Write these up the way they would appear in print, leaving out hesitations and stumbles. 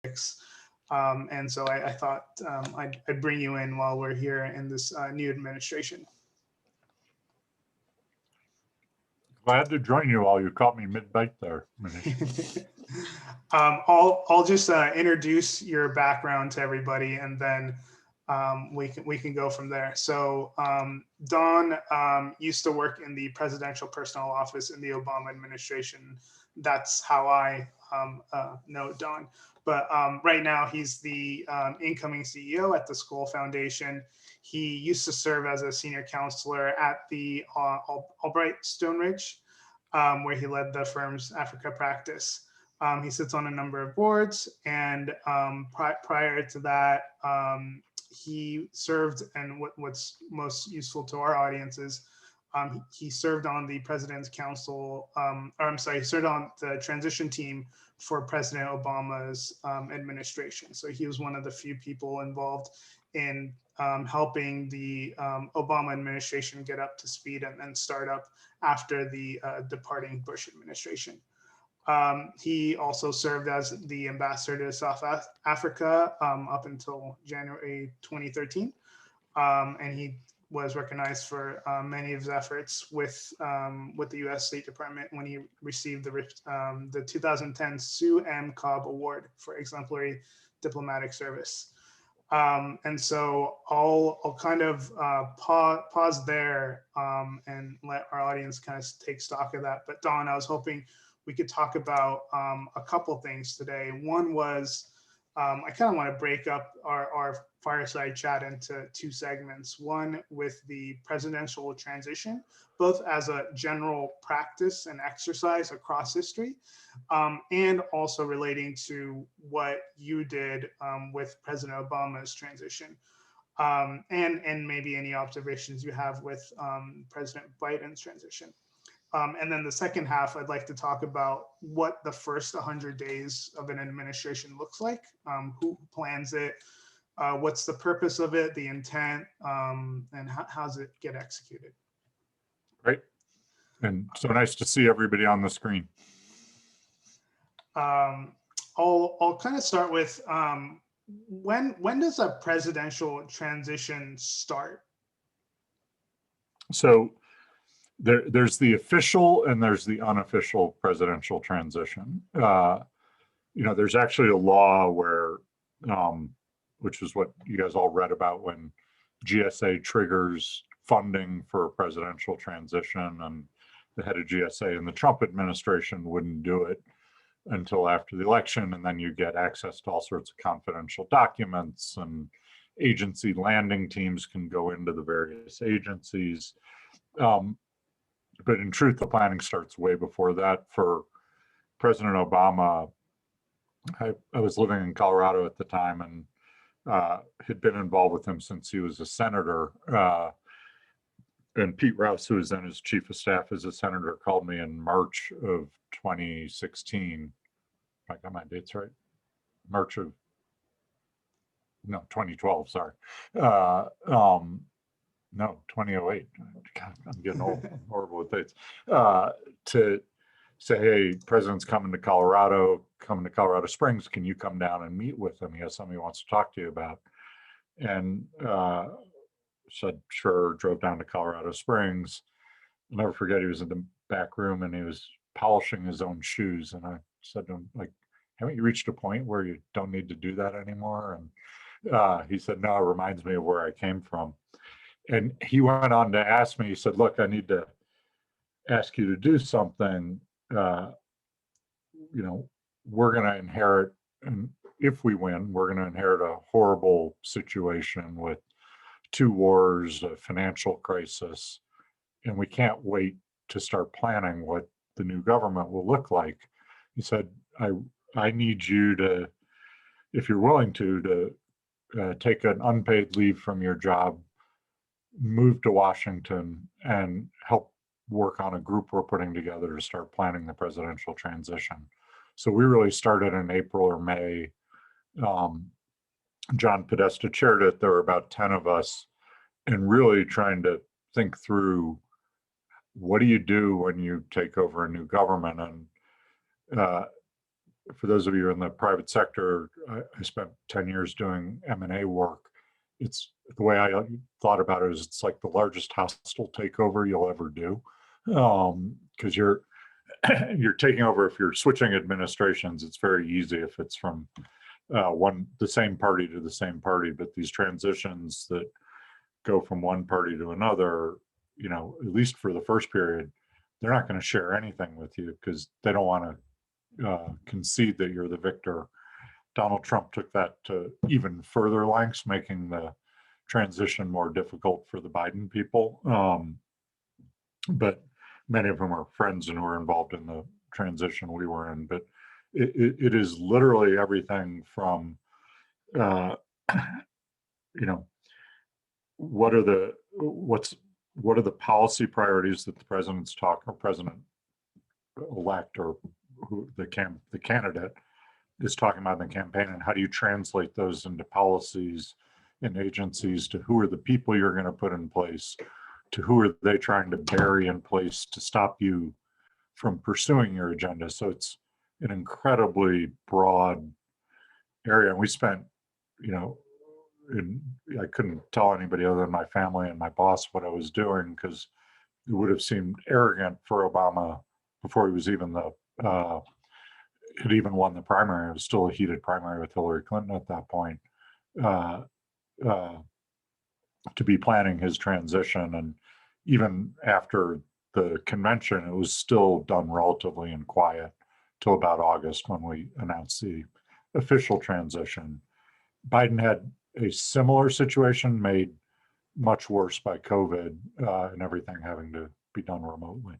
And so I thought I'd bring you in while we're here in this new administration. Glad to join you all. You caught me mid-bite there, Manish. I'll just introduce your background to everybody, and then we can go from there. So Don used to work in the presidential personnel office in the Obama administration. That's how I know Don. But right now he's the incoming CEO at the Skoll Foundation. He used to serve as a senior counselor at the Albright Stonebridge, where he led the firm's Africa practice. He sits on a number of boards, and prior to that, he served, and what's most useful to our audience is he served on the President's Council, he served on the transition team for President Obama's administration. So he was one of the few people involved in helping the Obama administration get up to speed and start up after the departing Bush administration. He also served as the ambassador to South Africa up until January 2013. And he was recognized for many of his efforts with the U.S. State Department when he received the 2010 Sue M. Cobb Award for Exemplary Diplomatic Service. And so I'll kind of pause there and let our audience kind of take stock of that. But Don, I was hoping we could talk about a couple things today. One was I kind of want to break up our fireside chat into two segments. One with the presidential transition, both as a general practice and exercise across history, and also relating to what you did with President Obama's transition, and maybe any observations you have with President Biden's transition. And then the second half, I'd like to talk about what the first 100 days of an administration looks like, who plans it, what's the purpose of it, the intent, and how does it get executed. Great. And so nice to see everybody on the screen. I'll kind of start with when does a presidential transition start? So there's the official and there's the unofficial presidential transition. There's actually a law where, which is what you guys all read about when GSA triggers funding for a presidential transition, and the head of GSA in the Trump administration wouldn't do it until after the election, and then you get access to all sorts of confidential documents, and agency landing teams can go into the various agencies. But in truth, the planning starts way before that. For President Obama, I was living in Colorado at the time and had been involved with him since he was a senator. And Pete Rouse, who was then his chief of staff as a senator, called me in March of 2016. If I got my dates right. 2012, sorry. No, 2008. God, I'm getting old. I'm horrible with dates. To say, hey, president's coming to Colorado Springs. Can you come down and meet with him? He has something he wants to talk to you about. And said, sure, drove down to Colorado Springs. I'll never forget, he was in the back room and he was polishing his own shoes. And I said to him, like, haven't you reached a point where you don't need to do that anymore? And he said, no, it reminds me of where I came from. And he went on to ask me, he said, look, I need to ask you to do something. We're going to inherit, and if we win, we're going to inherit a horrible situation with 2 wars, a financial crisis, and we can't wait to start planning what the new government will look like. He said, I need you to, if you're willing to take an unpaid leave from your job, move to Washington and help work on a group we're putting together to start planning the presidential transition. So we really started in April or May. John Podesta chaired it. There were about 10 of us, and really trying to think through, what do you do when you take over a new government? And for those of you in the private sector, I spent 10 years doing M&A work. It's the way I thought about it is it's like the largest hostile takeover you'll ever do, because you're taking over. If you're switching administrations, it's very easy if it's from the same party to the same party. But these transitions that go from one party to another, at least for the first period, they're not going to share anything with you because they don't want to concede that you're the victor. Donald Trump took that to even further lengths, making the transition more difficult for the Biden people. But many of them are friends and were involved in the transition we were in. But it is literally everything from, what are the policy priorities that the president-elect or the candidate is talking about in the campaign, and how do you translate those into policies and agencies, to who are the people you're going to put in place, to who are they trying to bury in place to stop you from pursuing your agenda. So it's an incredibly broad area. And we spent, I couldn't tell anybody other than my family and my boss what I was doing, because it would have seemed arrogant for Obama before he was even had even won the primary. It was still a heated primary with Hillary Clinton at that point, to be planning his transition. And even after the convention, it was still done relatively in quiet till about August when we announced the official transition. Biden had a similar situation, made much worse by COVID and everything having to be done remotely.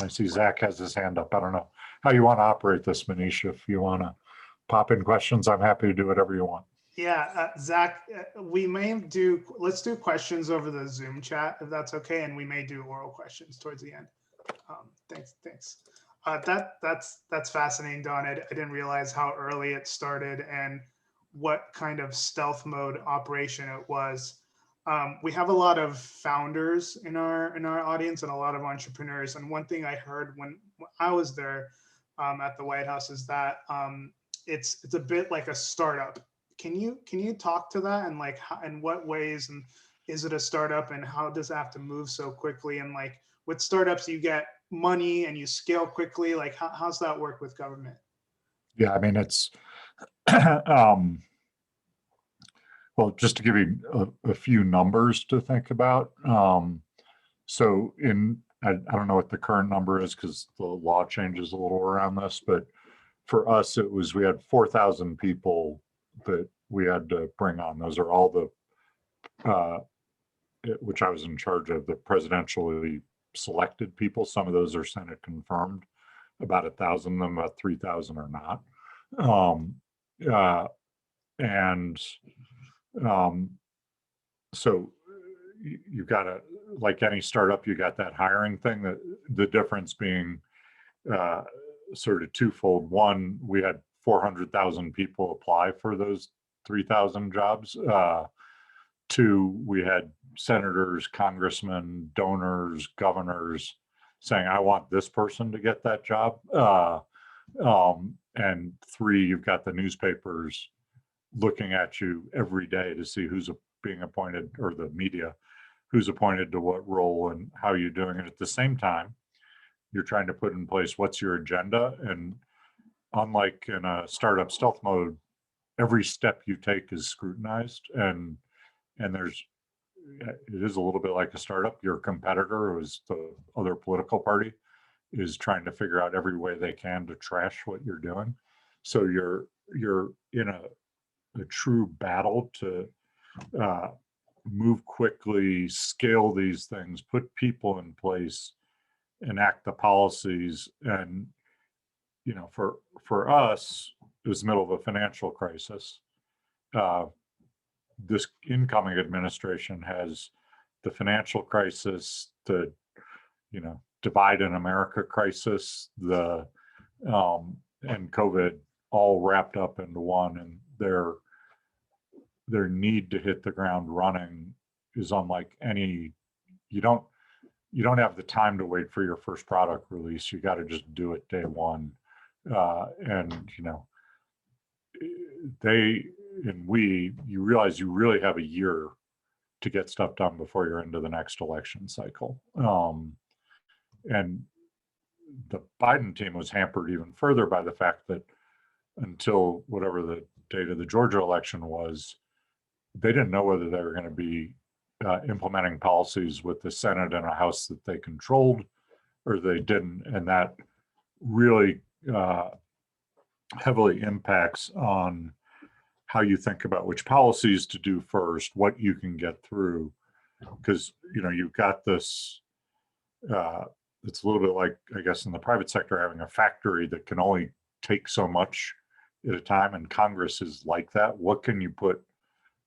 I see Zach has his hand up. I don't know how you want to operate this, Manish. If you want to pop in questions, I'm happy to do whatever you want. Yeah, Zach, let's do questions over the Zoom chat, if that's okay. And we may do oral questions towards the end. Thanks. That's fascinating, Don. I didn't realize how early it started and what kind of stealth mode operation it was. We have a lot of founders in our audience and a lot of entrepreneurs. And one thing I heard when I was there at the White House is that it's a bit like a startup. Can you talk to that, and like how, in what ways, and is it a startup, and how does it have to move so quickly? And like with startups, you get money and you scale quickly. Like how's that work with government? Yeah, I mean, it's well, just to give you a few numbers to think about. So I don't know what the current number is because the law changes a little around this, but for us, we had 4,000 people that we had to bring on. Those are all which I was in charge of, the presidentially selected people. Some of those are Senate confirmed, about 1,000 of them, about 3,000 are not. So you've got like any startup, you got that hiring thing. That the difference being sort of twofold. One, we had 400,000 people apply for those 3,000 jobs. Two, we had senators, congressmen, donors, governors saying, I want this person to get that job. And three, you've got the newspapers looking at you every day to see who's being appointed, or the media, who's appointed to what role and how you're doing it. At the same time, you're trying to put in place what's your agenda. And unlike in a startup stealth mode, every step you take is scrutinized, and it is a little bit like a startup. Your competitor, who is the other political party, is trying to figure out every way they can to trash what you're doing. So you're in a true battle to move quickly, scale these things, put people in place, enact the policies. And for us, it was the middle of a financial crisis. This incoming administration has the financial crisis, the divide in America crisis, and COVID all wrapped up into one. And their need to hit the ground running is unlike any. You don't have the time to wait for your first product release. You got to just do it day one. And, you realize you really have a year to get stuff done before you're into the next election cycle. And the Biden team was hampered even further by the fact that until whatever the date of the Georgia election was, they didn't know whether they were going to be implementing policies with the Senate and a House that they controlled, or they didn't. And that really heavily impacts on how you think about which policies to do first, what you can get through. Because, you've got this, it's a little bit like, I guess, in the private sector, having a factory that can only take so much at a time, and Congress is like that. What can you put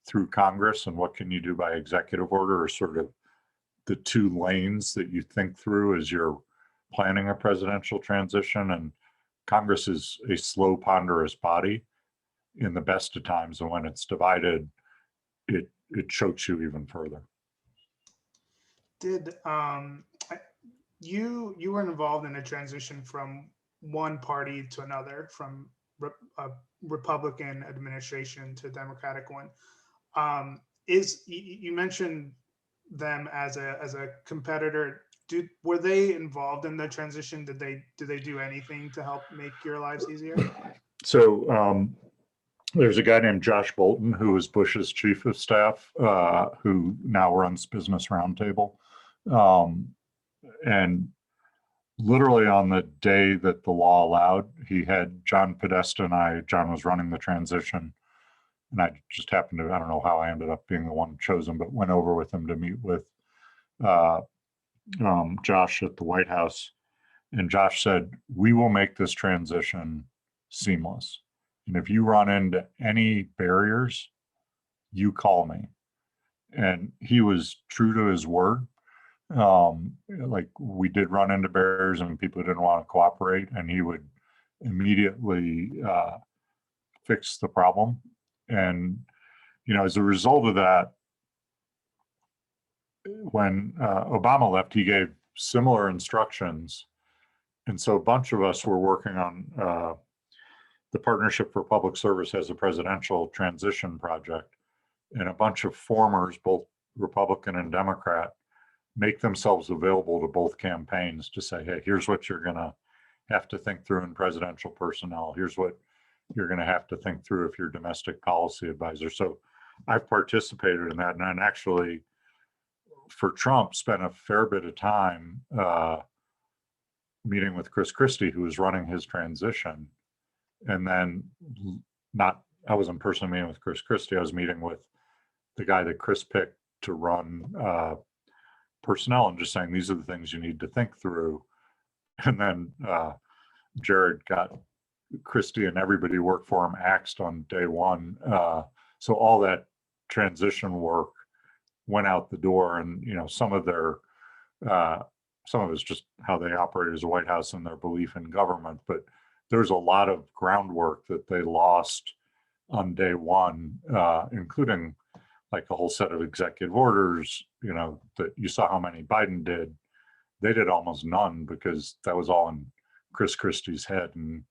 through Congress and what can you do by executive order are sort of the two lanes that you think through as you're planning a presidential transition. And Congress is a slow, ponderous body in the best of times, and when it's divided, it chokes you even further. Did you were involved in a transition from one party to another, from a Republican administration to a Democratic one? You mentioned them as a competitor. Were they involved in the transition? Did they do anything to help make your lives easier? So there's a guy named Josh Bolton, who was Bush's chief of staff, who now runs Business Roundtable. And literally on the day that the law allowed, he had John Podesta and John was running the transition. And I just happened to, I don't know how I ended up being the one chosen, but went over with him to meet with Josh at the White House. And Josh said, we will make this transition seamless. And if you run into any barriers, you call me. And he was true to his word. Like, we did run into barriers and people didn't want to cooperate, and he would immediately fix the problem. And, as a result of that, when Obama left, he gave similar instructions. And so a bunch of us were working on the Partnership for Public Service as a Presidential Transition Project. And a bunch of formers, both Republican and Democrat, make themselves available to both campaigns to say, hey, here's what you're going to have to think through in presidential personnel. Here's what you're going to have to think through if you're domestic policy advisor. So I've participated in that. And actually, for Trump, spent a fair bit of time meeting with Chris Christie, who was running his transition. And then I wasn't personally meeting with Chris Christie. I was meeting with the guy that Chris picked to run personnel, and just saying, these are the things you need to think through. And then Jared got Christie and everybody who worked for him axed on day one. So all that transition work went out the door, and some of it's just how they operate as a White House and their belief in government. But there's a lot of groundwork that they lost on day one, including like a whole set of executive orders, that you saw how many Biden did. They did almost none because that was all in Chris Christie's head, and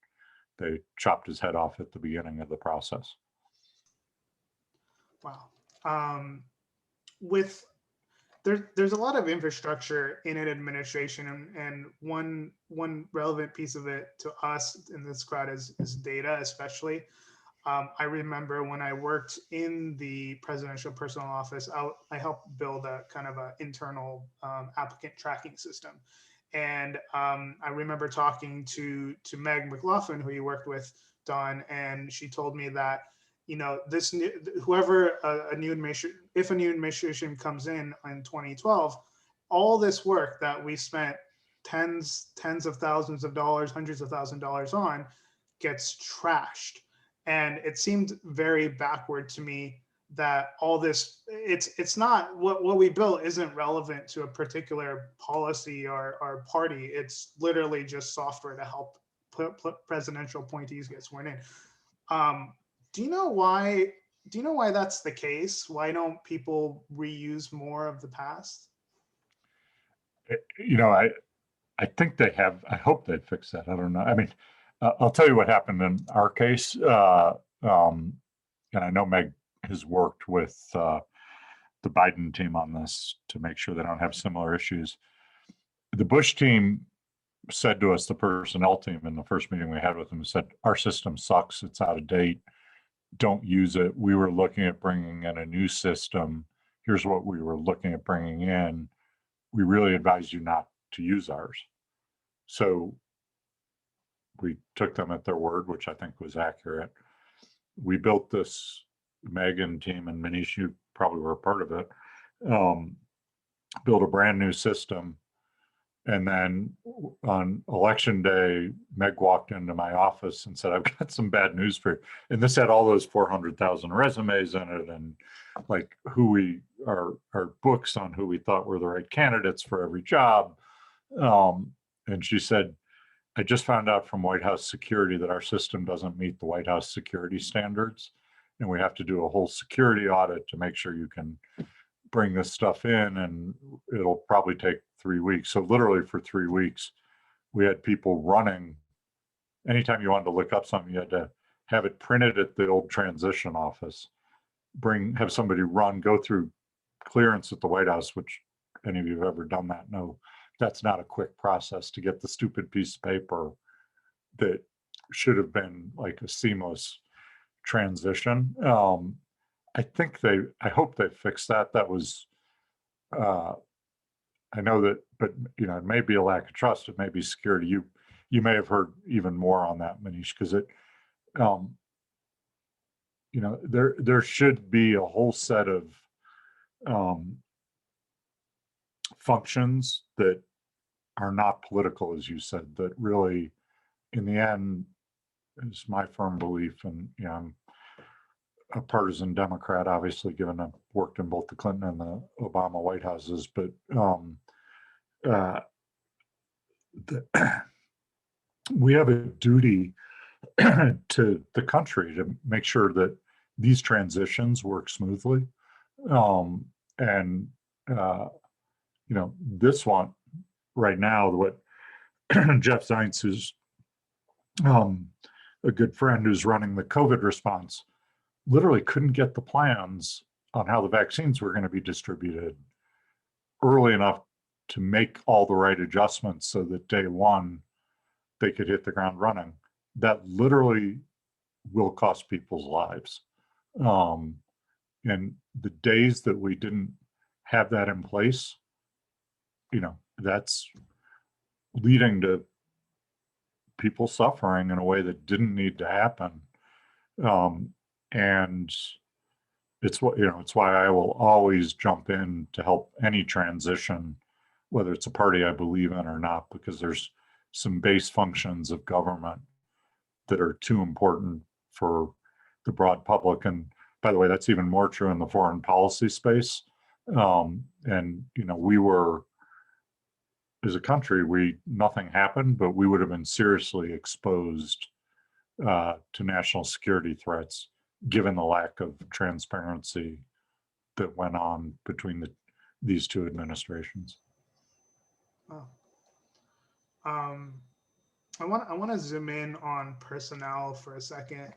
they chopped his head off at the beginning of the process. Wow. There's a lot of infrastructure in an administration, and one relevant piece of it to us in this crowd is data, especially. I remember when I worked in the presidential personnel office, I helped build a kind of an internal applicant tracking system. And I remember talking to Meg McLaughlin, who you worked with, Don, and she told me that, if a new administration comes in 2012, all this work that we spent tens of thousands of dollars, hundreds of thousands of dollars on gets trashed. And it seemed very backward to me that all this, it's not what we built isn't relevant to a particular policy or party. It's literally just software to help presidential appointees get sworn in. Do you know why that's the case? Why don't people reuse more of the past? I think they have. I hope they fix that. I don't know. I mean, I'll tell you what happened in our case. And I know Meg has worked with the Biden team on this to make sure they don't have similar issues. The Bush team said to us, the personnel team in the first meeting we had with them, said, our system sucks, it's out of date, don't use it. We were looking at bringing in a new system. Here's what we were looking at bringing in. We really advise you not to use ours. So we took them at their word, which I think was accurate. We built this, Megan team and Manish, you probably were a part of it, built a brand new system. And then on election day, Meg walked into my office and said, I've got some bad news for you. And this had all those 400,000 resumes in it, and like our books on who we thought were the right candidates for every job. And she said, I just found out from White House security that our system doesn't meet the White House security standards. And we have to do a whole security audit to make sure you can bring this stuff in, and it'll probably take 3 weeks. So literally for 3 weeks, we had people running. Anytime you wanted to look up something, you had to have it printed at the old transition office, have somebody run, go through clearance at the White House, which any of you have ever done that know, that's not a quick process to get the stupid piece of paper that should have been like a seamless transition. I hope they fixed that. That was, I know that, but it may be a lack of trust. It may be security. You may have heard even more on that, Manish, because there should be a whole set of functions that are not political, as you said, that really, in the end, is my firm belief. And I'm a partisan Democrat, obviously, given I've worked in both the Clinton and the Obama White Houses, but we have a duty to the country to make sure that these transitions work smoothly. This one right now, what Jeff Zients, who's a good friend who's running the COVID response, literally couldn't get the plans on how the vaccines were going to be distributed early enough to make all the right adjustments so that day one they could hit the ground running. That literally will cost people's lives. And the days that we didn't have that in place, that's leading to people suffering in a way that didn't need to happen. And it's why I will always jump in to help any transition, whether it's a party I believe in or not, because there's some base functions of government that are too important for the broad public. And by the way, that's even more true in the foreign policy space. We were, as a country, nothing happened, but we would have been seriously exposed to national security threats, given the lack of transparency that went on between these two administrations. Oh. I want to zoom in on personnel for a second.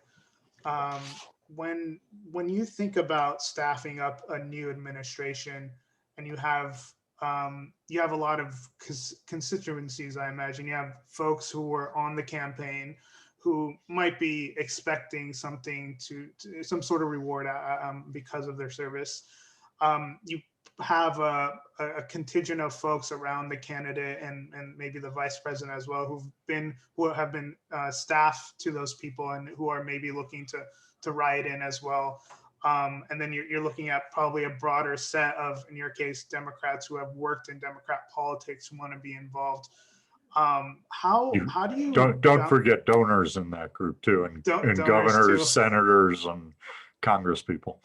When you think about staffing up a new administration, and you have a lot of constituencies, I imagine you have folks who were on the campaign who might be expecting something to some sort of reward because of their service. You have a contingent of folks around the candidate and maybe the vice president as well who have been staff to those people and who are maybe looking to write in as well. And then you're looking at probably a broader set of, in your case, Democrats who have worked in Democrat politics who want to be involved. How do you don't forget donors in that group too, and governors, too. Senators, and Congress people.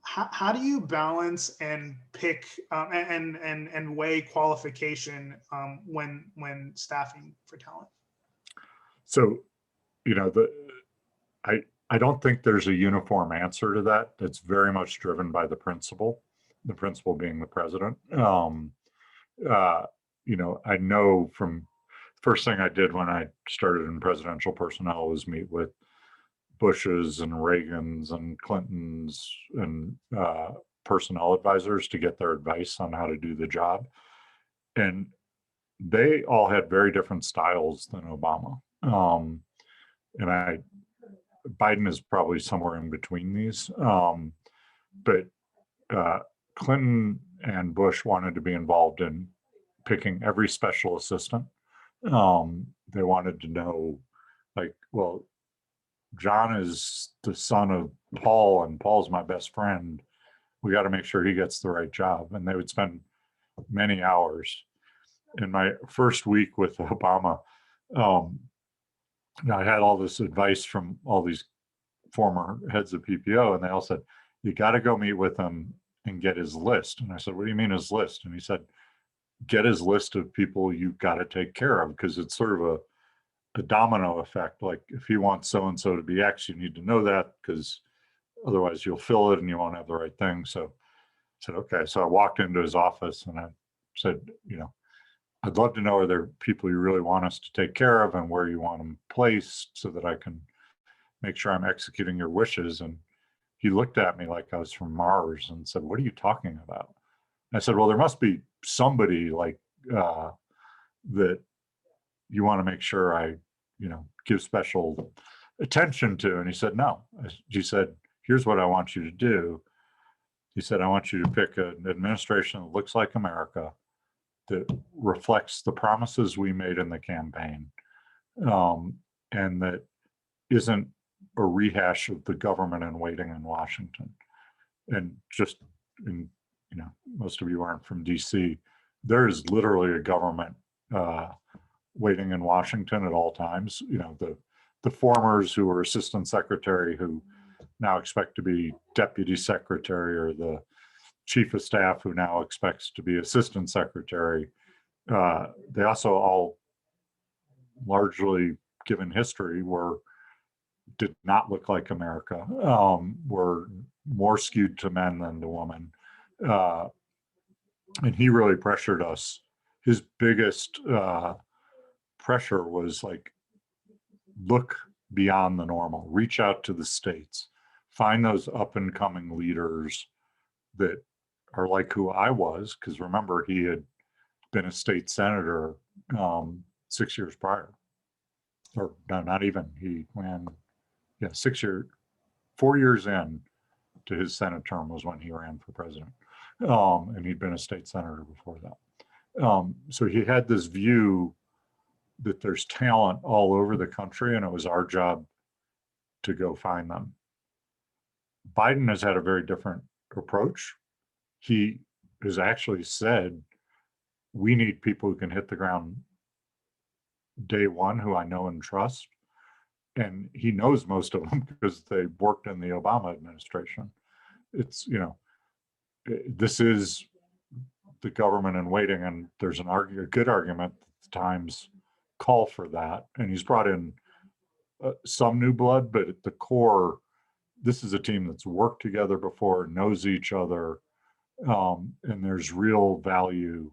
How do you balance and pick and weigh qualification when staffing for talent? So, I don't think there's a uniform answer to that. That's very much driven by the principal being the president. I know from first thing I did when I started in presidential personnel was meet with Bushes and Reagans and Clintons and personnel advisors to get their advice on how to do the job. And they all had very different styles than Obama. And Biden is probably somewhere in between these. But Clinton and Bush wanted to be involved in picking every special assistant. They wanted to know, like, well, John is the son of Paul, and Paul's my best friend. We got to make sure he gets the right job. And they would spend many hours. In my first week with Obama, I had all this advice from all these former heads of PPO, and they all said, you got to go meet with him and get his list. And I said, what do you mean his list? And he said, get his list of people you've got to take care of, because it's sort of a domino effect. Like, if he wants so-and-so to be X, you need to know that, because otherwise you'll fill it and you won't have the right thing. So I said, okay. So I walked into his office and I said, I'd love to know, are there people you really want us to take care of and where you want them placed so that I can make sure I'm executing your wishes. And he looked at me like I was from Mars and said, what are you talking about? And I said, well, there must be somebody like that you want to make sure I, give special attention to. And he said, no. He said, here's what I want you to do. He said, I want you to pick an administration that looks like America, that reflects the promises we made in the campaign, and that isn't a rehash of the government in waiting in Washington. And just, most of you aren't from DC, there is literally a government waiting in Washington at all times. The formers who were assistant secretary who now expect to be deputy secretary, or the chief of staff who now expects to be assistant secretary. They also all, largely given history, did not look like America, were more skewed to men than to women. And he really pressured us. His biggest pressure was like, look beyond the normal, reach out to the states, find those up and coming leaders that are like who I was, because remember, he had been a state senator 6 years prior. Or no, not even. He ran, 4 years in to his Senate term was when he ran for president. And he'd been a state senator before that. So he had this view that there's talent all over the country, and it was our job to go find them. Biden has had a very different approach. He has actually said, we need people who can hit the ground day one, who I know and trust. And he knows most of them because they worked in the Obama administration. It's, this is the government in waiting, and there's a good argument that the times call for that. And he's brought in some new blood, but at the core, this is a team that's worked together before, knows each other, and there's real value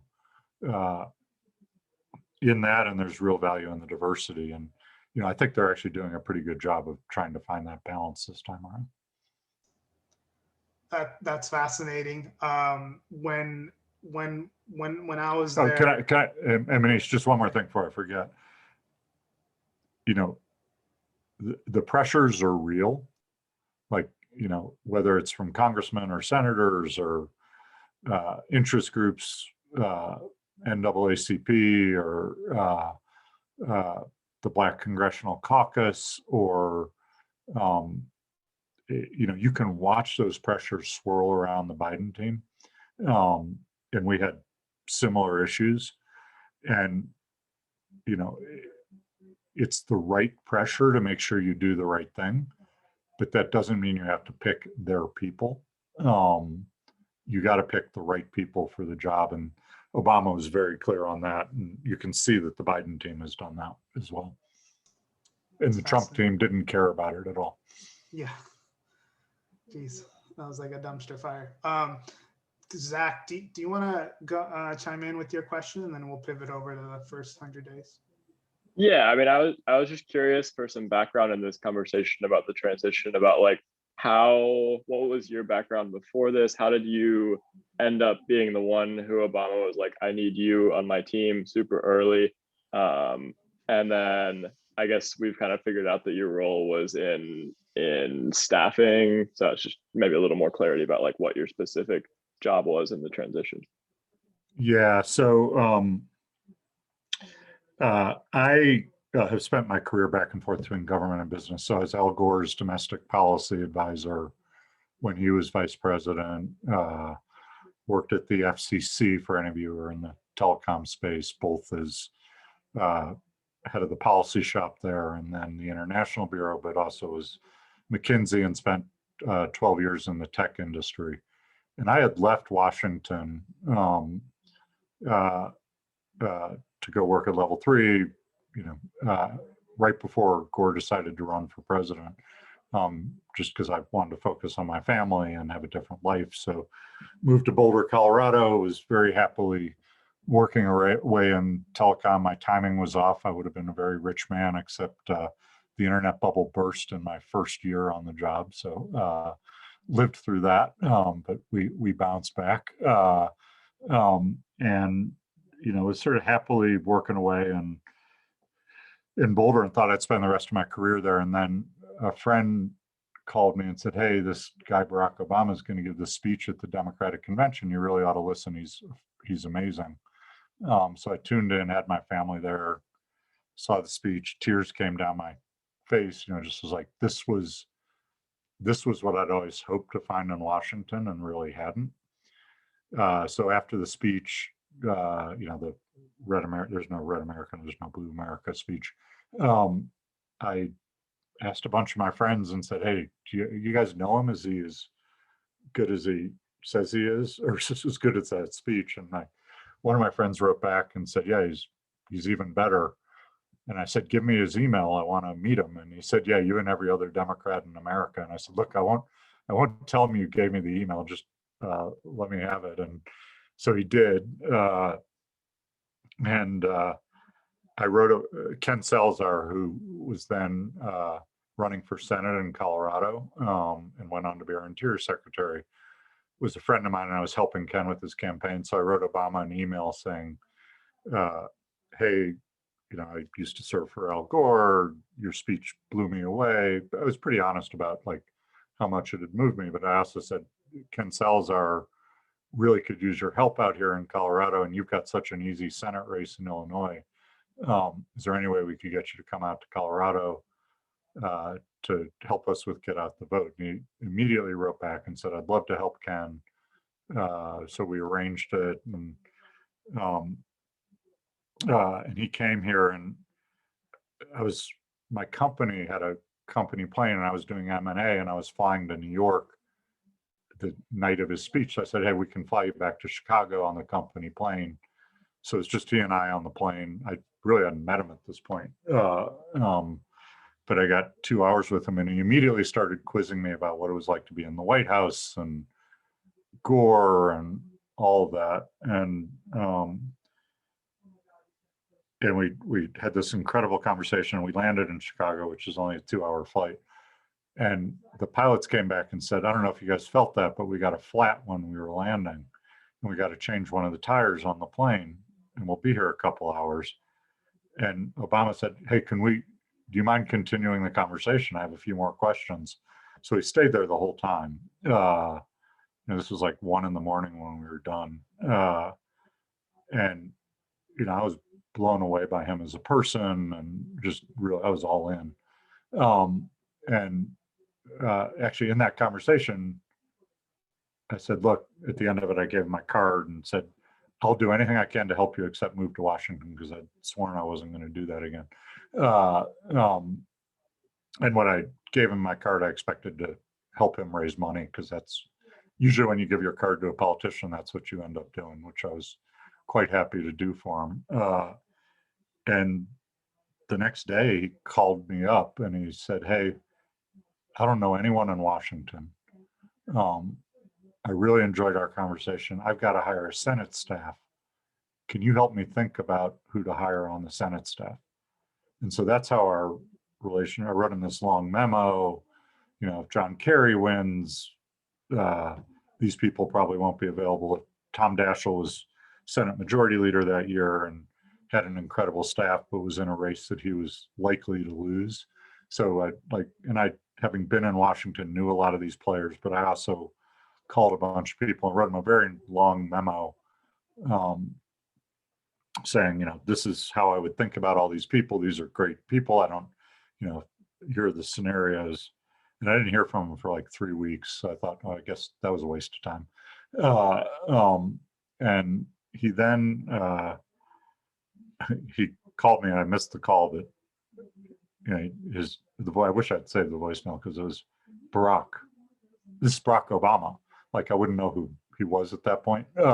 in that, and there's real value in the diversity. And I think they're actually doing a pretty good job of trying to find that balance this time around. That's fascinating. When I was there, can I, Manish, just one more thing before I forget. The pressures are real, like, whether it's from congressmen or senators or interest groups, NAACP or the Black Congressional Caucus, or you can watch those pressures swirl around the Biden team, and we had similar issues, and it's the right pressure to make sure you do the right thing, but that doesn't mean you have to pick their people. You got to pick the right people for the job, and Obama was very clear on that, and you can see that the Biden team has done that as well. And the Trump team didn't care about it at all. Yeah. Jeez, that was like a dumpster fire. Zach, do you want to go chime in with your question, and then we'll pivot over to the first 100 days? Yeah, I mean, I was just curious for some background in this conversation about the transition, about like what was your background before this? How did you end up being the one who Obama was like, I need you on my team super early? And then I guess we've kind of figured out that your role was in staffing. So it's just maybe a little more clarity about like what your specific job was in the transition. Yeah. So I have spent my career back and forth between government and business. So I was Al Gore's domestic policy advisor when he was vice president. Worked at the FCC, for any of you who are in the telecom space, both as head of the policy shop there and then the International Bureau, but also was McKinsey, and spent 12 years in the tech industry. And I had left Washington to go work at Level 3, right before Gore decided to run for president, just because I wanted to focus on my family and have a different life. So moved to Boulder, Colorado, was very happily working away in telecom. My timing was off. I would have been a very rich man, except the internet bubble burst in my first year on the job. So lived through that, but we bounced back. And was sort of happily working away in Boulder, and thought I'd spend the rest of my career there. And then a friend called me and said, hey, this guy Barack Obama is going to give this speech at the Democratic convention. You really ought to listen. He's amazing. So I tuned in, had my family there, saw the speech, tears came down my face, just was like, this was what I'd always hoped to find in Washington and really hadn't. So after the speech, the there's no red America, there's no blue America speech. I asked a bunch of my friends and said, hey, do you guys know him? Is he as good as he says he is, or is this as good as that speech? And one of my friends wrote back and said, yeah, he's even better. And I said, give me his email. I want to meet him. And he said, yeah, you and every other Democrat in America. And I said, look, I won't tell him you gave me the email. Just let me have it. And so he did. I wrote Ken Salazar, who was then running for Senate in Colorado, and went on to be our Interior Secretary, was a friend of mine, and I was helping Ken with his campaign. So I wrote Obama an email saying, hey, I used to serve for Al Gore. Your speech blew me away. I was pretty honest about like how much it had moved me, but I also said, Ken Salazar really could use your help out here in Colorado, and you've got such an easy Senate race in Illinois. Is there any way we could get you to come out to Colorado to help us with get out the vote? And he immediately wrote back and said, I'd love to help Ken. So we arranged it, and he came here, and my company had a company plane, and I was doing M&A, and I was flying to New York the night of his speech. So I said, hey, we can fly you back to Chicago on the company plane. So it's just he and I on the plane. I really hadn't met him at this point. But I got 2 hours with him, and he immediately started quizzing me about what it was like to be in the White House and Gore and all of that. And we had this incredible conversation. We landed in Chicago, which is only a 2-hour flight. And the pilots came back and said, I don't know if you guys felt that, but we got a flat when we were landing, and we got to change one of the tires on the plane, and we'll be here a couple hours. And Obama said, hey, do you mind continuing the conversation? I have a few more questions. So he stayed there the whole time. This was like 1 a.m. when we were done. And I was blown away by him as a person, and just really, I was all in. Actually, in that conversation, I said, look, at the end of it, I gave him my card and said, I'll do anything I can to help you except move to Washington, because I'd sworn I wasn't going to do that again. And when I gave him my card, I expected to help him raise money, because that's usually when you give your card to a politician, that's what you end up doing, which I was quite happy to do for him. And the next day he called me up and he said, hey, I don't know anyone in Washington. I really enjoyed our conversation. I've got to hire a Senate staff. Can you help me think about who to hire on the Senate staff? And so that's how our relation, I wrote in this long memo, you know, if John Kerry wins, these people probably won't be available. If Tom Daschle was Senate Majority Leader that year and had an incredible staff, but was in a race that he was likely to lose. So I, having been in Washington, knew a lot of these players, but I also called a bunch of people and wrote them a very long memo saying, you know, this is how I would think about all these people. These are great people. I don't, you know, here are the scenarios. And I didn't hear from him for like 3 weeks. So I thought, oh, I guess that was a waste of time. And he then, he called me and I missed the call, but you know, I wish I'd saved the voicemail because it was Barack. This is Barack Obama. Like I wouldn't know who he was at that point. And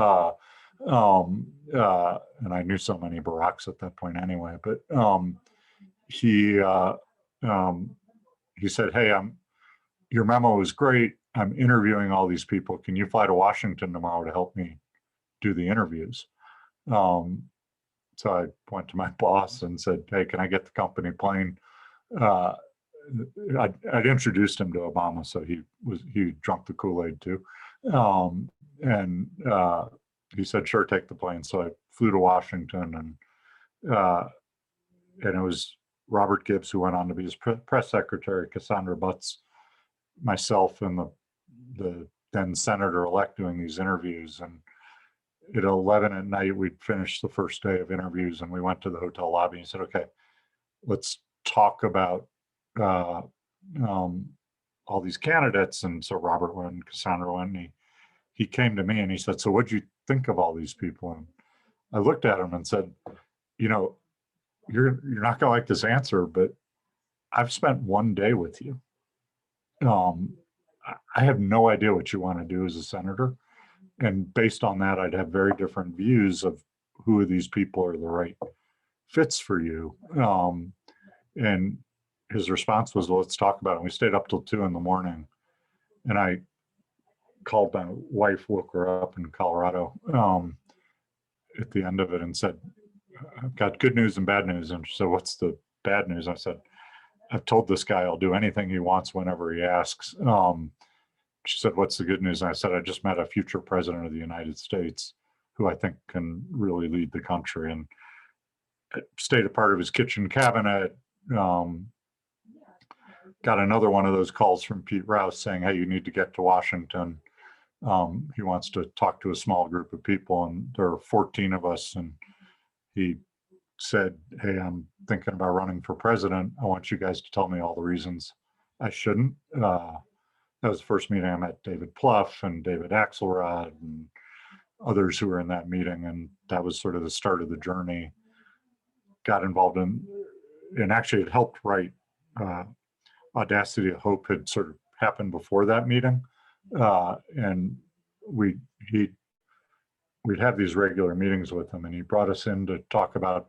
I knew so many Baracks at that point anyway, but he said, hey, your memo was great. I'm interviewing all these people. Can you fly to Washington tomorrow to help me do the interviews? So I went to my boss and said, hey, can I get the company plane? I'd introduced him to Obama, so he drank the Kool-Aid too. And he said, sure, take the plane. So I flew to Washington, and it was Robert Gips, who went on to be his press secretary, Cassandra Butts, myself, and the then senator-elect doing these interviews. And at 11 at night, we'd finished the first day of interviews, and we went to the hotel lobby and said, okay, let's talk about all these candidates. And so Robert went and Cassandra went, and he came to me and he said, so what'd you think of all these people? And I looked at him and said, you know, you're not gonna like this answer, but I've spent 1 day with you. I have no idea what you want to do as a senator. And based on that, I'd have very different views of who of these people are the right fits for you. And his response was, well, let's talk about it. And we stayed up till 2 a.m. And I called my wife, woke her up in Colorado at the end of it and said, I've got good news and bad news. And she said, what's the bad news? I said, I've told this guy I'll do anything he wants whenever he asks. She said, what's the good news? And I said, I just met a future president of the United States who I think can really lead the country. And stayed a part of his kitchen cabinet. Got another one of those calls from Pete Rouse saying, hey, you need to get to Washington. He wants to talk to a small group of people, and there are 14 of us. And he said, hey, I'm thinking about running for president. I want you guys to tell me all the reasons I shouldn't. That was the first meeting. I met David Plouffe and David Axelrod and others who were in that meeting. And that was sort of the start of the journey. Got involved in, and actually it helped write Audacity of Hope had sort of happened before that meeting. And we'd have these regular meetings with him, and he brought us in to talk about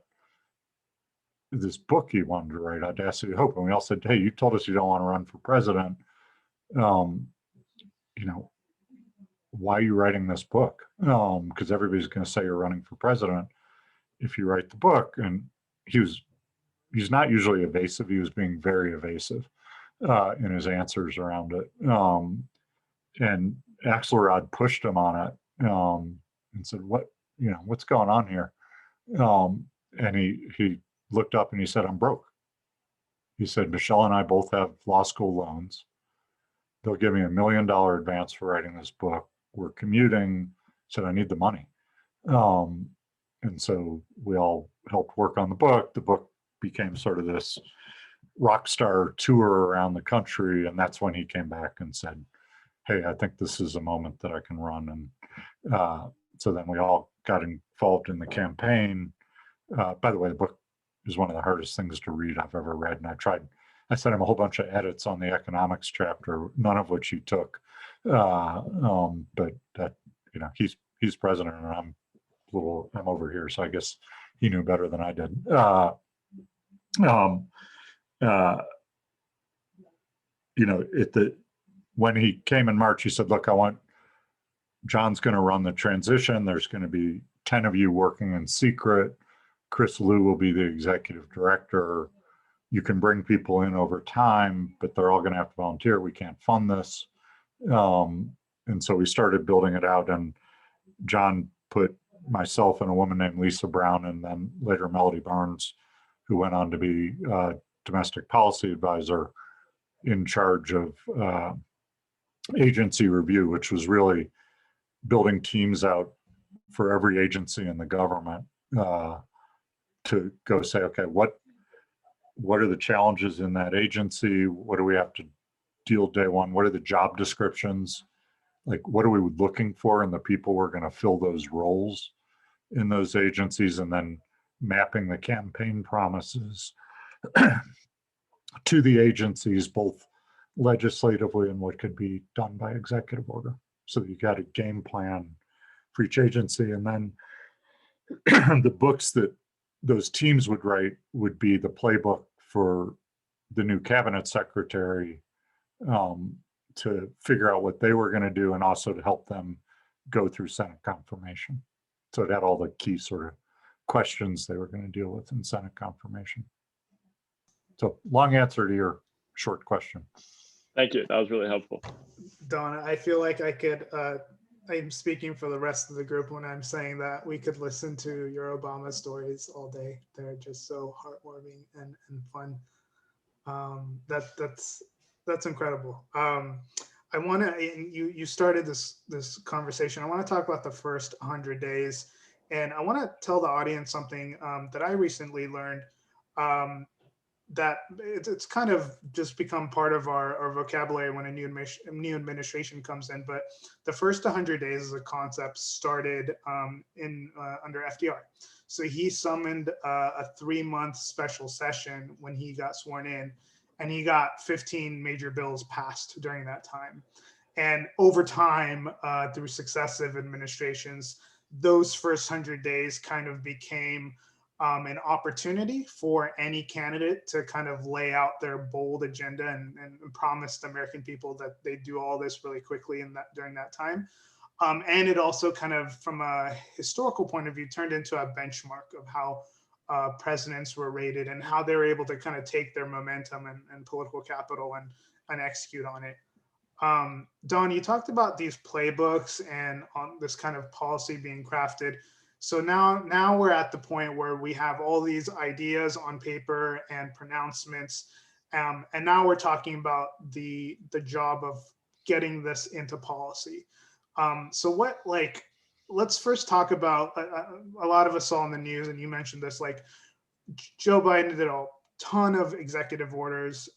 this book he wanted to write, Audacity of Hope. And we all said, hey, you told us you don't want to run for president. You know, why are you writing this book? Because everybody's going to say you're running for president if you write the book. And he's not usually evasive. He was being very evasive in his answers around it. And Axelrod pushed him on it and said, what's going on here? And he looked up and he said, I'm broke. He said, Michelle and I both have law school loans. They'll give me $1 million advance for writing this book. We're commuting. Said, I need the money. And so we all helped work on the book. The book became sort of this rock star tour around the country. And that's when he came back and said, hey, I think this is a moment that I can run. And so then we all got involved in the campaign. By the way, the book is one of the hardest things to read I've ever read. And I sent him a whole bunch of edits on the economics chapter, none of which he took. But that, he's president and I'm over here. So I guess he knew better than I did. When he came in March, he said, look, John's going to run the transition. There's going to be 10 of you working in secret. Chris Liu will be the executive director. you can bring people in over time, but they're all going to have to volunteer. We can't fund this. And so we started building it out, and John put myself and a woman named Lisa Brown, and then later Melody Barnes, who went on to be domestic policy advisor, in charge of agency review, which was really building teams out for every agency in the government to go say, okay, what are the challenges in that agency? What do we have to deal day one? What are the job descriptions? Like, what are we looking for in the people we're going to fill those roles in those agencies, and then mapping the campaign promises to the agencies, both legislatively and what could be done by executive order. So you got a game plan for each agency. And then the books that those teams would write would be the playbook for the new cabinet secretary, to figure out what they were going to do, and also to help them go through Senate confirmation. So it had all the key sort of questions they were going to deal with in Senate confirmation. So long answer to your short question. Thank you. That was really helpful. Don, I feel like I could, I'm speaking for the rest of the group when I'm saying that we could listen to your Obama stories all day. They're just so heartwarming and fun. That's incredible. I want to, you started this conversation. I want to talk about the first 100 days, and I want to tell the audience something that I recently learned, that it's kind of just become part of our vocabulary when a new administration comes in. But the first 100 days as a concept started under FDR. So he summoned a 3-month special session when he got sworn in, and he got 15 major bills passed during that time. And over time, through successive administrations, those first 100 days kind of became an opportunity for any candidate to kind of lay out their bold agenda and promise the American people that they do all this really quickly during that time. And it also kind of, from a historical point of view, turned into a benchmark of how presidents were rated and how they were able to kind of take their momentum and political capital and execute on it. Don, you talked about these playbooks and on this kind of policy being crafted. So now we're at the point where we have all these ideas on paper and pronouncements, and now we're talking about the job of getting this into policy. So let's first talk about, a lot of us saw in the news, and you mentioned this, like Joe Biden did a ton of executive orders.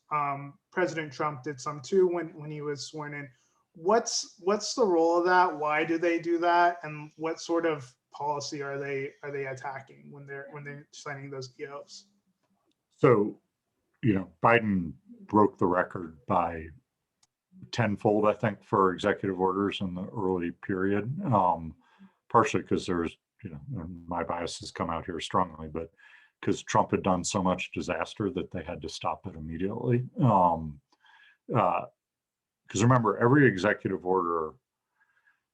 President Trump did some too when he was sworn in. What's the role of that? Why do they do that? And what sort of policy are they attacking when they're signing those EOs? So, Biden broke the record by tenfold, I think, for executive orders in the early period. Partially because there's, my bias has come out here strongly, but because Trump had done so much disaster that they had to stop it immediately. Because remember, every executive order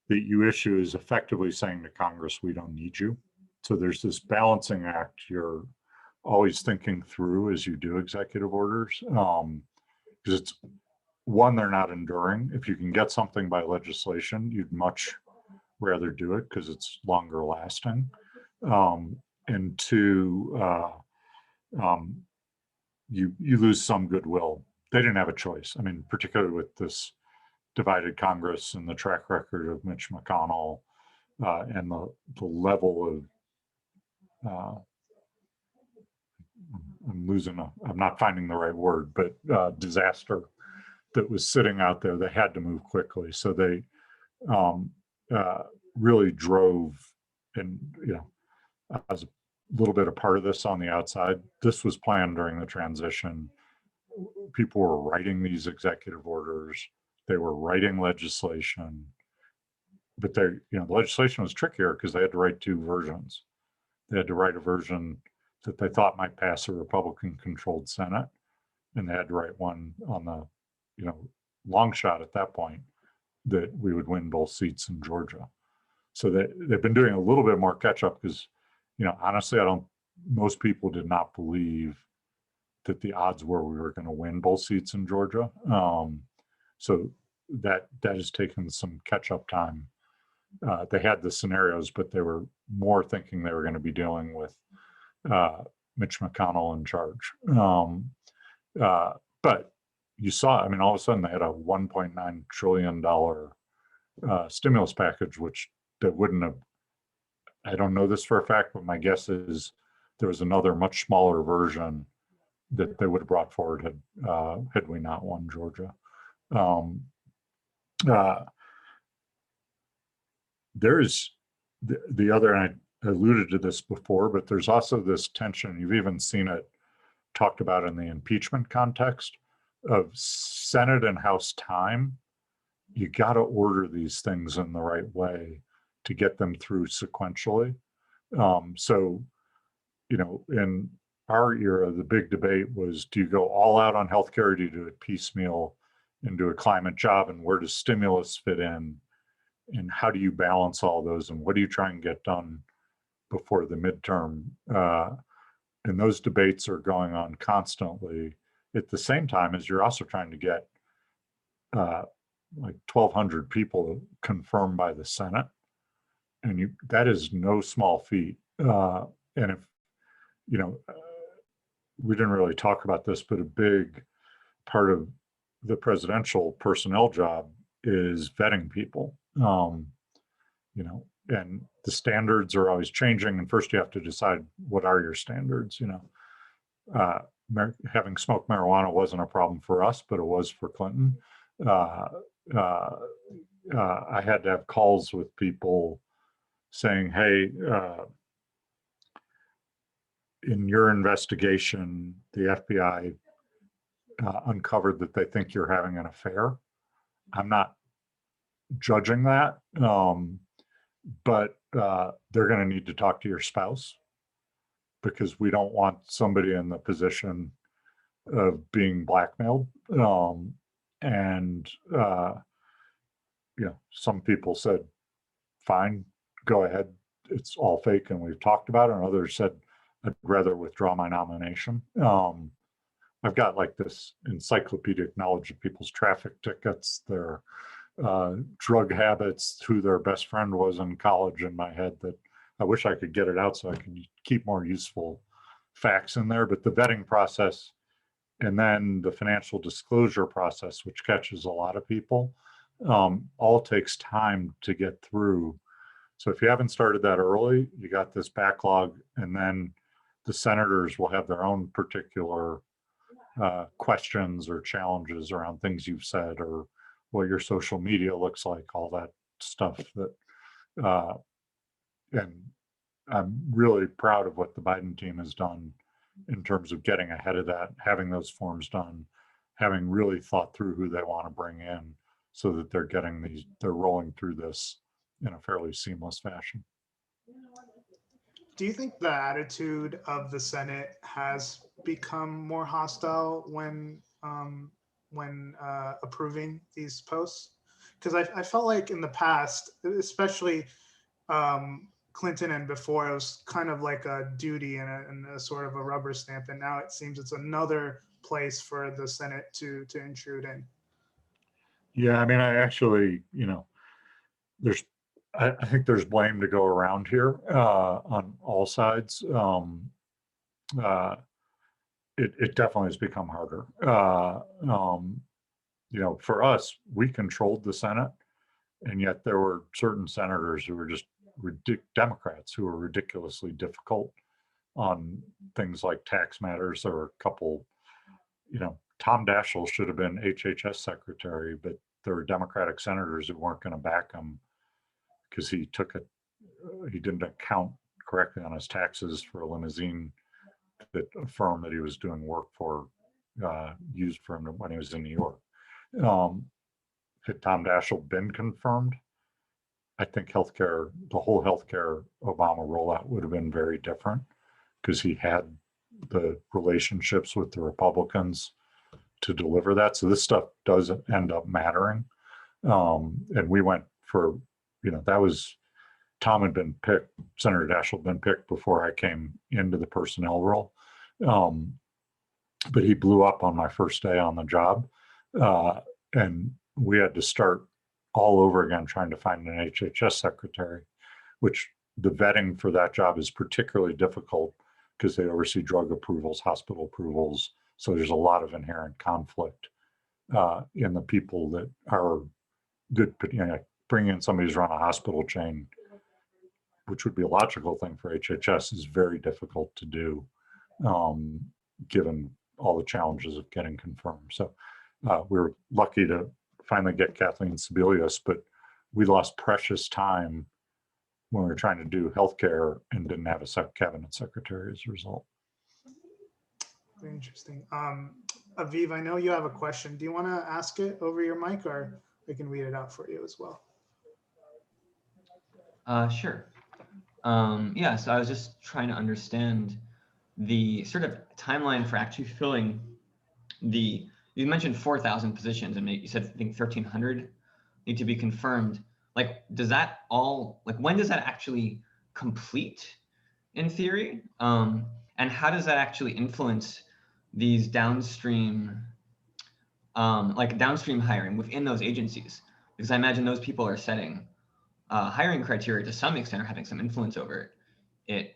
that you issue is effectively saying to Congress, we don't need you. So there's this balancing act you're always thinking through as you do executive orders. Because it's, one, they're not enduring. If you can get something by legislation, you'd much rather do it because it's longer lasting. And two, you lose some goodwill. They didn't have a choice. I mean, particularly with this divided Congress and the track record of Mitch McConnell and the level of, I'm not finding the right word, but disaster that was sitting out there. They had to move quickly. So they really drove, and I was a little bit a part of this on the outside. This was planned during the transition. People were writing these executive orders. They were writing legislation, but the legislation was trickier because they had to write 2 versions. They had to write a version that they thought might pass a Republican-controlled Senate, and they had to write one on the, long shot at that point that we would win both seats in Georgia. So they've been doing a little bit more catch up because, honestly, most people did not believe that the odds were we were going to win both seats in Georgia. So that has taken some catch-up time. They had the scenarios, but they were more thinking they were going to be dealing with Mitch McConnell in charge. But you saw, I mean, all of a sudden they had a $1.9 trillion stimulus package, which they wouldn't have, I don't know this for a fact, but my guess is there was another much smaller version that they would have brought forward had we not won Georgia. There's the other, and I alluded to this before, but there's also this tension, you've even seen it talked about in the impeachment context of Senate and House time. You got to order these things in the right way to get them through sequentially. So, you know, in our era, the big debate was, do you go all out on healthcare, or do you do it piecemeal and do a climate job, and where does stimulus fit in? And how do you balance all those, and what do you try and get done before the midterm? And those debates are going on constantly at the same time as you're also trying to get like 1,200 people confirmed by the Senate. And that is no small feat. And if, you know, we didn't really talk about this, but a big part of the presidential personnel job is vetting people. You know, and the standards are always changing. And first you have to decide, what are your standards? You know, having smoked marijuana wasn't a problem for us, but it was for Clinton. I had to have calls with people saying, hey, in your investigation, the FBI uncovered that they think you're having an affair. I'm not judging that, but they're going to need to talk to your spouse, because we don't want somebody in the position of being blackmailed. And you know, some people said, fine, go ahead, it's all fake and we've talked about it. And others said, I'd rather withdraw my nomination. I've got like this encyclopedic knowledge of people's traffic tickets, their drug habits, who their best friend was in college in my head, that I wish I could get it out so I can keep more useful facts in there. But the vetting process and then the financial disclosure process, which catches a lot of people, all takes time to get through. So if you haven't started that early, you got this backlog, and then the senators will have their own particular questions or challenges around things you've said, or what your social media looks like, all that stuff. That and I'm really proud of what the Biden team has done in terms of getting ahead of that, having those forms done, having really thought through who they want to bring in, so that they're rolling through this in a fairly seamless fashion. Do you think the attitude of the Senate has become more hostile when approving these posts? Because I felt like in the past, especially Clinton and before, it was kind of like a duty and a sort of a rubber stamp, and now it seems it's another place for the Senate to intrude in. Yeah, I mean, I actually, you know, I think there's blame to go around here on all sides. It definitely has become harder. You know, for us, we controlled the Senate, and yet there were certain senators who were just Democrats who were ridiculously difficult on things like tax matters. There were a couple, you know, Tom Daschle should have been HHS secretary, but there were Democratic senators who weren't going to back him because he didn't account correctly on his taxes for a limousine that a firm that he was doing work for used for him when he was in New York. Had Tom Daschle been confirmed, I think the whole healthcare Obama rollout would have been very different, because he had the relationships with the Republicans to deliver that. So this stuff does end up mattering. And we went for, you know, that was, Tom had been picked, Senator Daschle had been picked before I came into the personnel role. but he blew up on my first day on the job. And we had to start all over again trying to find an HHS secretary, which the vetting for that job is particularly difficult because they oversee drug approvals, hospital approvals. So there's a lot of inherent conflict in the people that are good. Bringing in somebody who's run a hospital chain, which would be a logical thing for HHS, is very difficult to do, given all the challenges of getting confirmed. So we were lucky to finally get Kathleen Sebelius, but we lost precious time when we were trying to do healthcare and didn't have a cabinet secretary as a result. Very interesting. Aviv, I know you have a question. Do you want to ask it over your mic, or I can read it out for you as well? Sure. Yeah, so I was just trying to understand the sort of timeline for actually filling the, you mentioned 4,000 positions and you said, I think 1,300 need to be confirmed. Like, does that all, like, when does that actually complete in theory? And how does that actually influence these downstream, like downstream hiring within those agencies? Because I imagine those people are setting hiring criteria to some extent, or having some influence over it,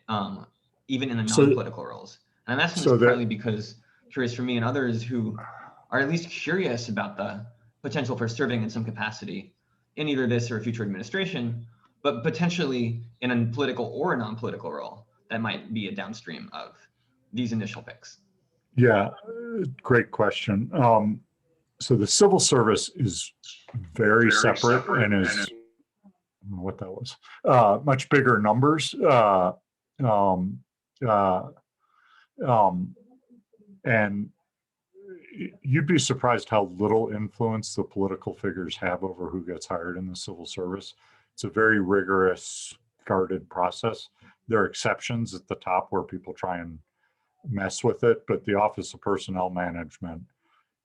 even in the non-political roles. And I'm asking this partly because curious for me and others who are at least curious about the potential for serving in some capacity in either this or a future administration, but potentially in a political or a non-political role that might be a downstream of these initial picks. Yeah, great question. So the civil service is very separate and is, I don't know what that was, much bigger numbers. And you'd be surprised how little influence the political figures have over who gets hired in the civil service. It's a very rigorous, guarded process. There are exceptions at the top where people try and mess with it, but the Office of Personnel Management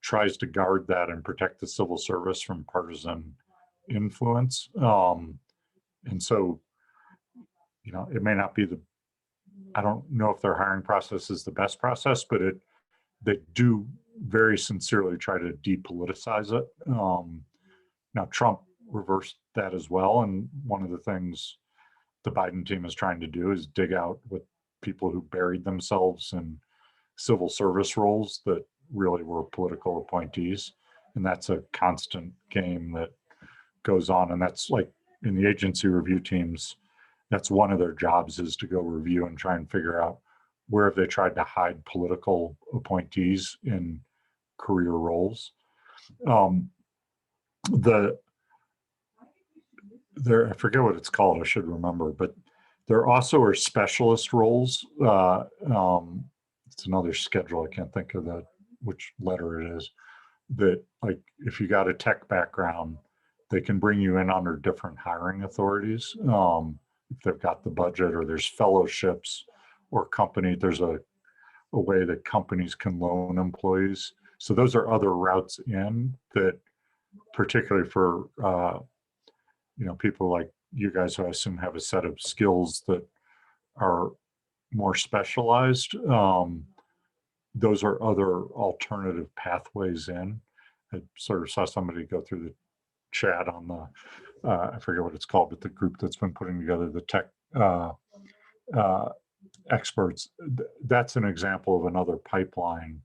tries to guard that and protect the civil service from partisan influence. And so, you know, it may not be I don't know if their hiring process is the best process, but they do very sincerely try to depoliticize it. Now, Trump reversed that as well. And one of the things the Biden team is trying to do is dig out with people who buried themselves in civil service roles that really were political appointees. And that's a constant game that goes on. And that's like in the agency review teams, that's one of their jobs, is to go review and try and figure out where have they tried to hide political appointees in career roles. I forget what it's called, I should remember, but there also are specialist roles. It's another schedule, I can't think of which letter it is, that like if you got a tech background, they can bring you in under different hiring authorities. If they've got the budget, or there's fellowships, or there's a way that companies can loan employees. So those are other routes in that, particularly for people like you guys, who I assume have a set of skills that are more specialized. Those are other alternative pathways in. I sort of saw somebody go through the chat on the, I forget what it's called, but the group that's been putting together the tech experts. That's an example of another pipeline,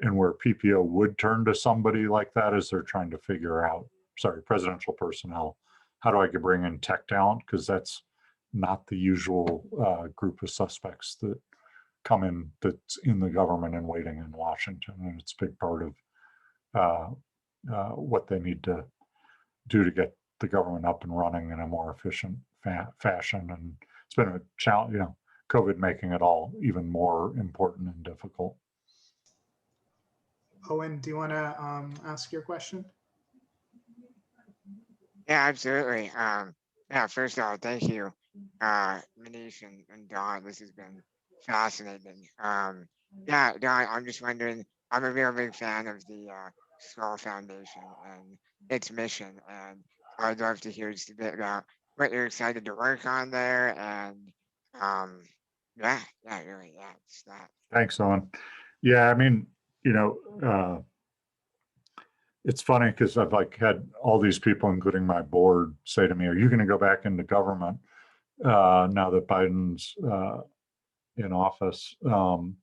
and where PPO would turn to somebody like that as they're trying to figure out, presidential personnel, how do I bring in tech talent? Because that's not the usual group of suspects that come in, that's in the government and waiting in Washington. And it's a big part of what they need to do to get the government up and running in a more efficient fashion. And it's been a challenge, COVID making it all even more important and difficult. Owen, do you want to ask your question? Yeah, absolutely. Yeah, first of all, thank you, Manish and Don. This has been fascinating. Yeah, Don, I'm just wondering, I'm a real big fan of the Skull Foundation and its mission, and I'd love to hear just a bit about what you're excited to work on there. And yeah, really, yeah, it's that. Thanks, Owen. Yeah, I mean, you know, it's funny because I've like had all these people, including my board, say to me, "Are you going to go back into government now that Biden's in office?" And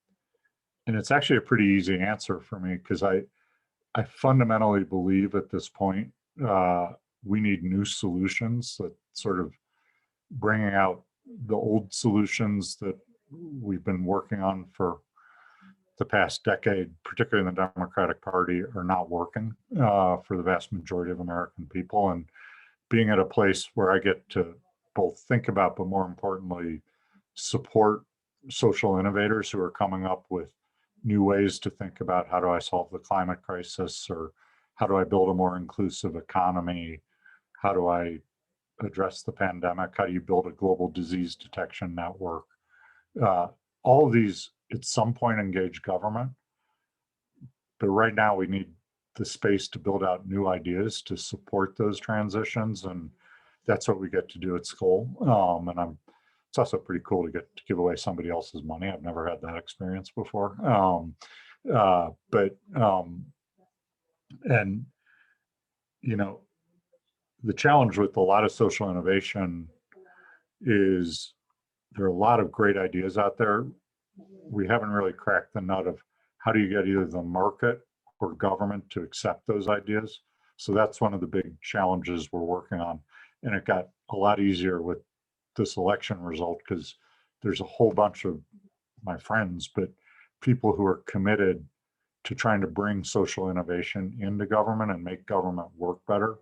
it's actually a pretty easy answer for me because I fundamentally believe at this point we need new solutions that sort of bringing out the old solutions that we've been working on for the past decade, particularly in the Democratic Party, are not working for the vast majority of American people. And being at a place where I get to both think about, but more importantly, support social innovators who are coming up with new ways to think about how do I solve the climate crisis, or how do I build a more inclusive economy? How do I address the pandemic? How do you build a global disease detection network? All of these at some point engage government, but right now we need the space to build out new ideas to support those transitions, and that's what we get to do at school. And it's also pretty cool to get to give away somebody else's money. I've never had that experience before. And you know, the challenge with a lot of social innovation is there are a lot of great ideas out there. We haven't really cracked the nut of how do you get either the market or government to accept those ideas. So that's one of the big challenges we're working on. And it got a lot easier with this election result because there's a whole bunch of my friends, but people who are committed to trying to bring social innovation into government and make government work better.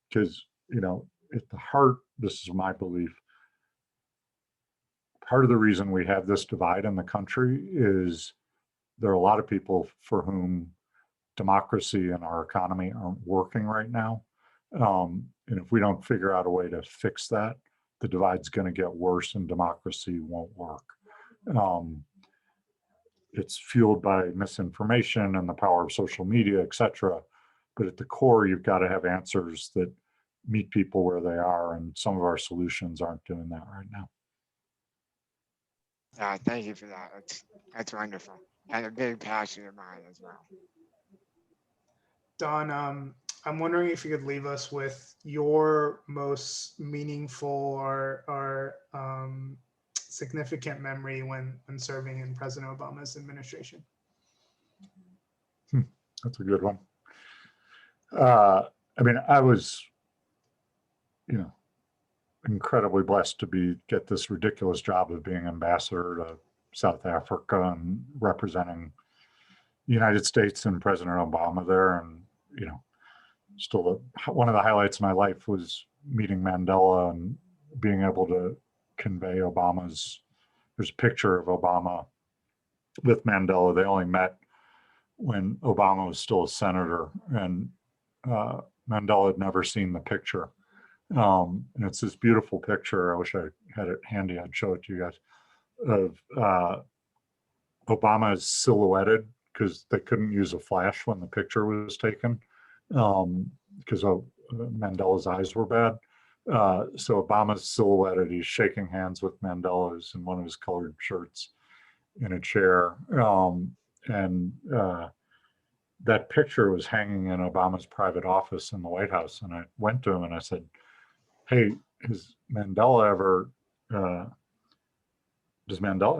Because, you know, at the heart, this is my belief, part of the reason we have this divide in the country is there are a lot of people for whom democracy and our economy aren't working right now. And if we don't figure out a way to fix that, the divide's going to get worse and democracy won't work. It's fueled by misinformation and the power of social media, et cetera. But at the core, you've got to have answers that meet people where they are. And some of our solutions aren't doing that right now. Thank you for that. That's wonderful. And a big passion of mine as well. Don, I'm wondering if you could leave us with your most meaningful or significant memory when serving in President Obama's administration. That's a good one. I mean, I was, you know, incredibly blessed to get this ridiculous job of being ambassador to South Africa and representing the United States and President Obama there. And, you know, still one of the highlights of my life was meeting Mandela and being able to convey there's a picture of Obama with Mandela. They only met when Obama was still a senator, and Mandela had never seen the picture. And it's this beautiful picture. I wish I had it handy. I'd show it to you guys, of Obama is silhouetted because they couldn't use a flash when the picture was taken because Mandela's eyes were bad. So Obama's silhouetted. He's shaking hands with Mandela, who's in one of his colored shirts in a chair. That picture was hanging in Obama's private office in the White House. And I went to him and I said, "Hey, does Mandela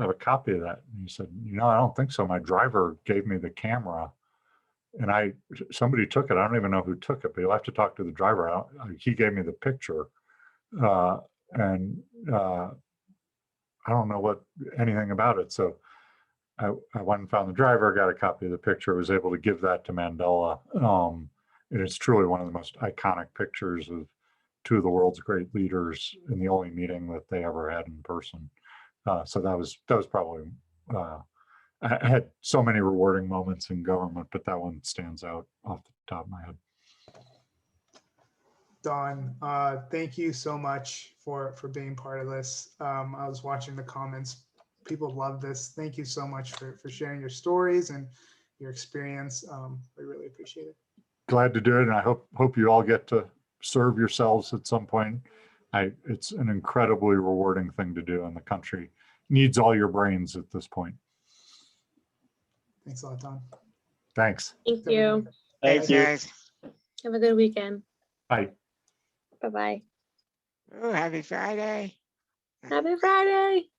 have a copy of that?" And he said, "You know, I don't think so. My driver gave me the camera and somebody took it. I don't even know who took it, but you'll have to talk to the driver. He gave me the picture. I don't know anything about it." So I went and found the driver, got a copy of the picture, was able to give that to Mandela. And it's truly one of the most iconic pictures of two of the world's great leaders in the only meeting that they ever had in person. So that was probably, I had so many rewarding moments in government, but that one stands out off the top of my head. Don, thank you so much for being part of this. I was watching the comments. People love this. Thank you so much for sharing your stories and your experience. We really appreciate it. Glad to do it. And I hope you all get to serve yourselves at some point. It's an incredibly rewarding thing to do, and the country needs all your brains at this point. Thanks a lot, Don. Thanks. Thank you. Thank you. guys. Have a good weekend. Bye. Bye-bye. Oh, happy Friday. Happy Friday.